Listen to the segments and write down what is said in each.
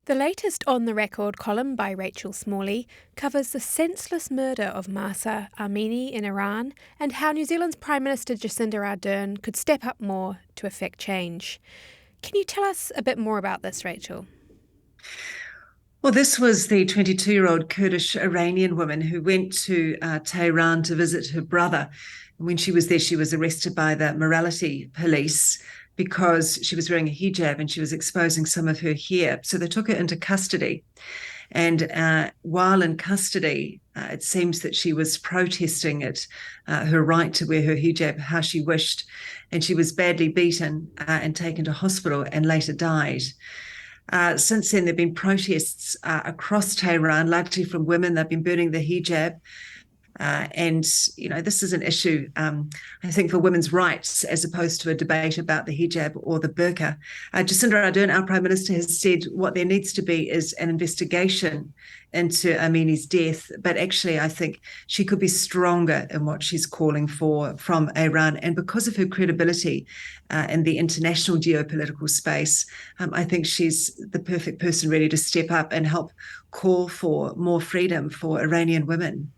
The latest On the Record column by Rachel Smalley covers the senseless murder of Mahsa Amini in Iran and how New Zealand's Prime Minister Jacinda Ardern could step up more to effect change. Can you tell us a bit more about this, Rachel? Well, this was the 22-year-old Kurdish Iranian woman who went to Tehran to visit her brother. And when she was there, she was arrested by the morality police because she was wearing a hijab and she was exposing some of her hair. So they took her into custody. And while in custody, it seems that she was protesting her right to wear her hijab how she wished. And she was badly beaten and taken to hospital and later died. Since then, there have been protests across Tehran, largely from women. They've been burning the hijab. This is an issue, I think, for women's rights as opposed to a debate about the hijab or the burqa. Jacinda Ardern, our Prime Minister, has said what there needs to be is an investigation into Amini's death. But actually, I think she could be stronger in what she's calling for from Iran. And because of her credibility in the international geopolitical space, I think she's the perfect person really to step up and help call for more freedom for Iranian women.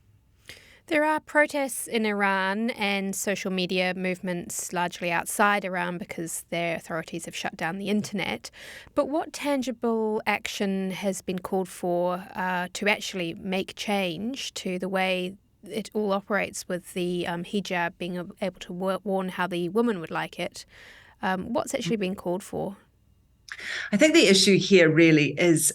There are protests in Iran and social media movements largely outside Iran because their authorities have shut down the internet. But what tangible action has been called for to actually make change to the way it all operates with the hijab being able to worn how the woman would like it? What's actually been called for? I think the issue here really is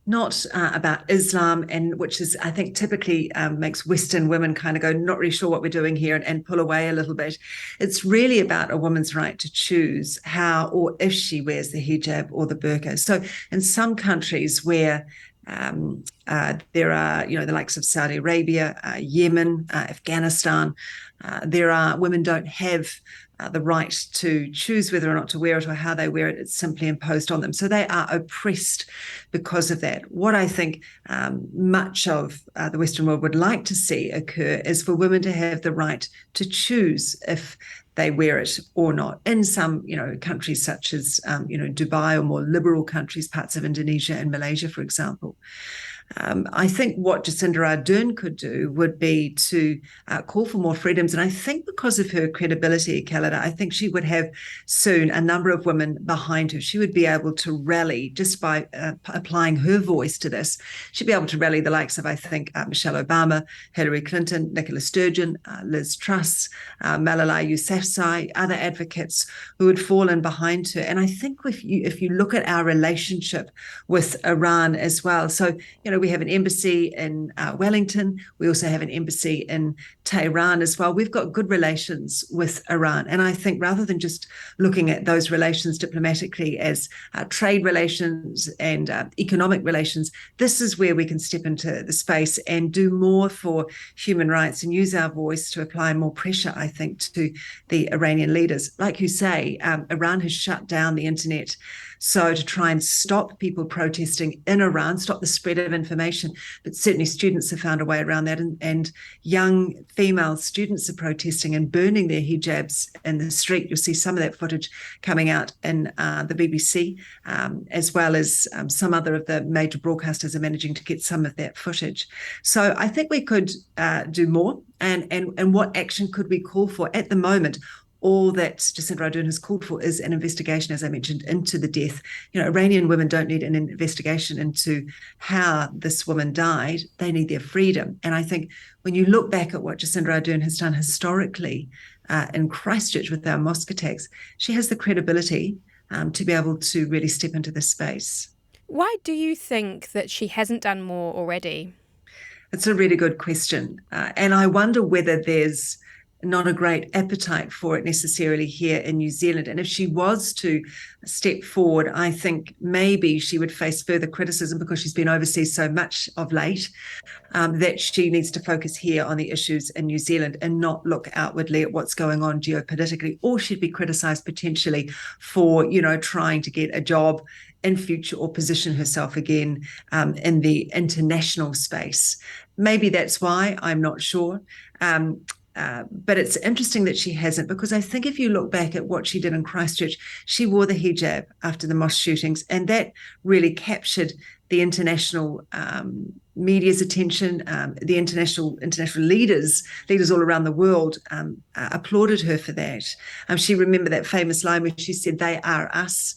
not about Islam, and which is, I think, typically makes Western women kind of go, not really sure what we're doing here, and pull away a little bit. It's really about a woman's right to choose how or if she wears the hijab or the burqa. So in some countries where there are, the likes of Saudi Arabia, Yemen, Afghanistan, women don't have the right to choose whether or not to wear it or how they wear it. It's simply imposed on them. So they are oppressed because of that. What I think much of the Western world would like to see occur is for women to have the right to choose if they wear it or not. In some, countries such as, Dubai, or more liberal countries, parts of Indonesia and Malaysia, for example. I think what Jacinda Ardern could do would be to call for more freedoms. And I think because of her credibility, Calida, I think she would have soon a number of women behind her. She would be able to rally just by applying her voice to this. She'd be able to rally the likes of, I think, Michelle Obama, Hillary Clinton, Nicola Sturgeon, Liz Truss, Malala Yousafzai, other advocates who would fall in behind her. And I think if you look at our relationship with Iran as well, so, we have an embassy in Wellington. We also have an embassy in Tehran as well. We've got good relations with Iran. And I think rather than just looking at those relations diplomatically as trade relations and economic relations, this is where we can step into the space and do more for human rights and use our voice to apply more pressure, I think, to the Iranian leaders. Like you say, Iran has shut down the internet. So to try and stop people protesting in Iran, stop the spread of information, but certainly students have found a way around that, and young female students are protesting and burning their hijabs in the street. You'll see some of that footage coming out in the BBC, as well as some other of the major broadcasters are managing to get some of that footage. So I think we could do more. And what action could we call for at the moment? All that Jacinda Ardern has called for is an investigation, as I mentioned, into the death. Iranian women don't need an investigation into how this woman died. They need their freedom. And I think when you look back at what Jacinda Ardern has done historically in Christchurch with our mosque attacks, she has the credibility to be able to really step into this space. Why do you think that she hasn't done more already? It's a really good question. And I wonder whether there's not a great appetite for it necessarily here in New Zealand. And if she was to step forward, I think maybe she would face further criticism because she's been overseas so much of late, that she needs to focus here on the issues in New Zealand and not look outwardly at what's going on geopolitically, or she'd be criticised potentially for, trying to get a job in future or position herself again in the international space. Maybe that's why, I'm not sure. But it's interesting that she hasn't, because I think if you look back at what she did in Christchurch, she wore the hijab after the mosque shootings, and that really captured the international media's attention. The international leaders all around the world applauded her for that. She remembered that famous line where she said, "They are us."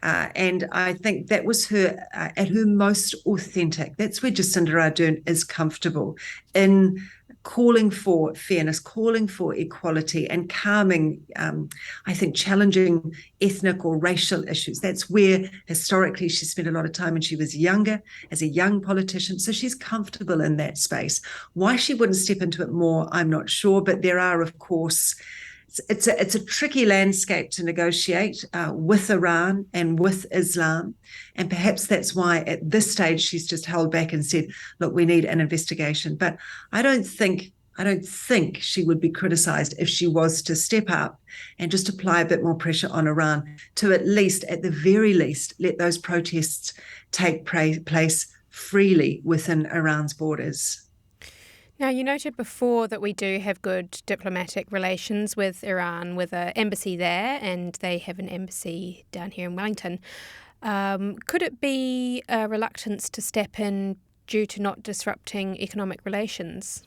And I think that was her at her most authentic. That's where Jacinda Ardern is comfortable in calling for fairness, calling for equality, and calming, I think, challenging ethnic or racial issues. That's where historically she spent a lot of time when she was younger, as a young politician. So she's comfortable in that space. Why she wouldn't step into it more, I'm not sure. But there are, of course, it's a tricky landscape to negotiate with Iran and with Islam. And perhaps that's why at this stage she's just held back and said, look, we need an investigation. But I don't think she would be criticised if she was to step up and just apply a bit more pressure on Iran to at the very least, let those protests take place freely within Iran's borders. Now, you noted before that we do have good diplomatic relations with Iran, with an embassy there, and they have an embassy down here in Wellington. Could it be a reluctance to step in due to not disrupting economic relations?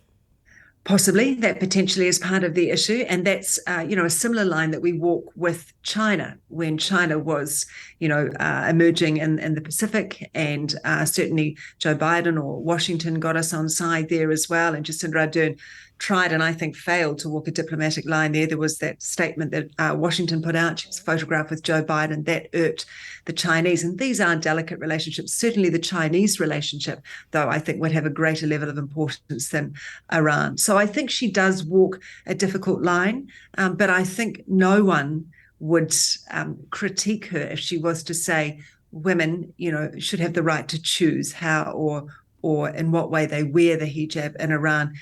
Possibly that potentially is part of the issue. And that's, a similar line that we walk with China when China was, emerging in the Pacific. And certainly Joe Biden or Washington got us on side there as well. And Jacinda Ardern tried and I think failed to walk a diplomatic line there. There was that statement that Washington put out. She was photographed with Joe Biden. That irked the Chinese. And these are delicate relationships. Certainly the Chinese relationship, though, I think would have a greater level of importance than Iran. So I think she does walk a difficult line. But I think no one would critique her if she was to say women, should have the right to choose how or in what way they wear the hijab in Iran.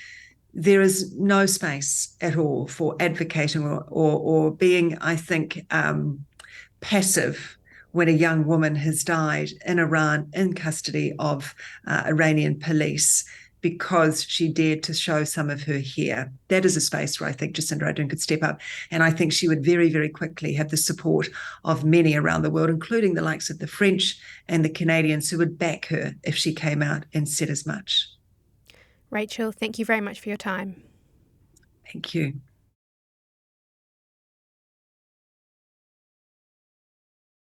There is no space at all for advocating or being, I think, passive when a young woman has died in Iran in custody of Iranian police because she dared to show some of her hair. That is a space where I think Jacinda Ardern could step up. And I think she would very, very quickly have the support of many around the world, including the likes of the French and the Canadians, who would back her if she came out and said as much. Rachel, thank you very much for your time. Thank you.